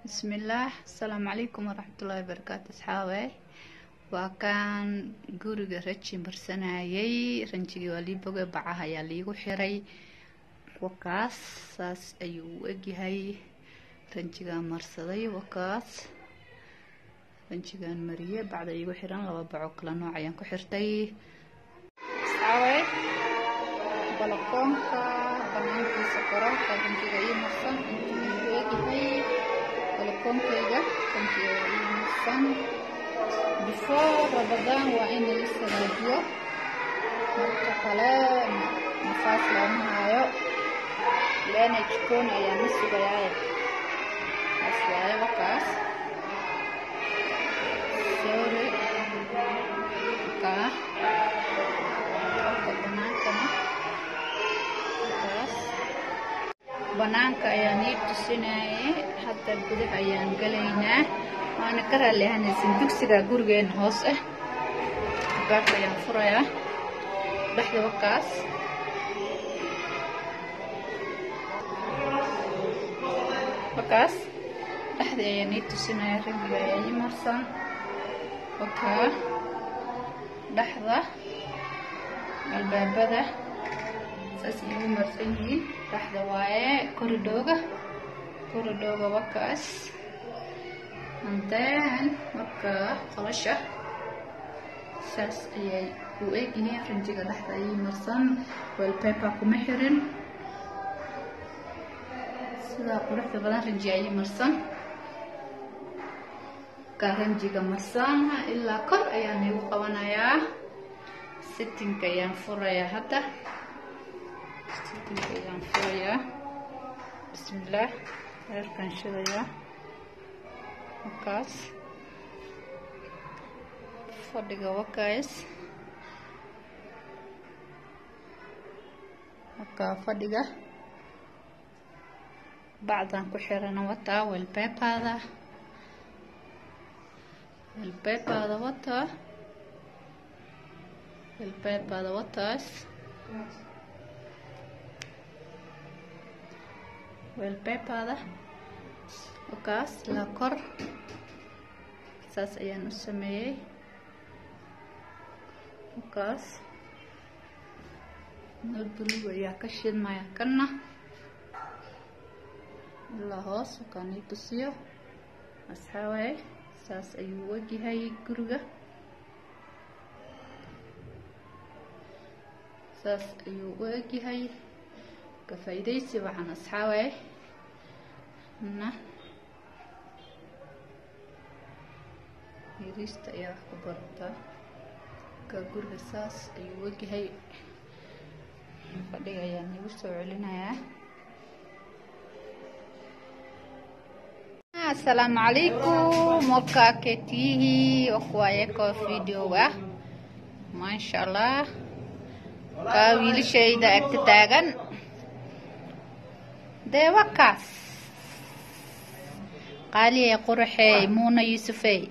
بسم الله. السلام عليكم ورحمة الله وبركاته. أصحابي وكان guriga raji marsanayay ranjigi waa lii boga bacaha ayaa liigu xiray wakaas saas ayuu u egyahay ranjigaan marsaday wakaas ranjigaan mariye bacda iigu xiran laba baco kala nooc ayaan ku xirtay asxaabe balakoonka banaankiisa qoraalka ranjiga ii marsan intuu u egyahay balakoonkayga ranjiga waa ii marsan before Ramadan waa in la isagaajiyo marka kale nafaas looma hayo leena jikoon ayaa la sugayaa taas waaye wakaas sorry banaanka ayaan ii tusinayay hadda gudaha ayaan galaynaa waana ka raalihanaysan dugsiga gurigeena hoos ah albaabka ayaan furayaa dhexda wakaas dhexda ayaan ii tusinayaa rangiga ayaa ii marsan wakaa dhexda albaabada saas iigu marsan yihiin dhexda waaye koridhooga wakaas and then marka qolasha saas ayay u egyihiin ranjiga dhexda ayay marsan wallpaper kuma xirin sidaa quruxda badan ranji ayay marsan ka ranjiga marsan ilaa kor ayaan igu qabanayaa settingka ayaan furayaa hadda bismillah reerkan shidayaa wakaas fadhiga wakaas wakaa fadhiga bacdan ku xirana wataa wallpaperda wataas wallpaperda wakaas la kor saas ayaan u sameeyay wakaas nal blue ayaa ka shidmaya kana ilaa hoos wakaan ii tusiyo asxaabe saas ayuu u egyahay guriga saas ayuu u egyahay ka faa'iidaysi waxaan asxaabe yariista ayaa wax ku barataa ka guriga saas ayuu egyahay fadhiga ayaan igu soo celinayaa assalaamu calaykum wakaketihi wakuwayeko videoga maasha allah ka wiilashayda agta taagan dee wakaas qaaliye qurxey muuna yuusufey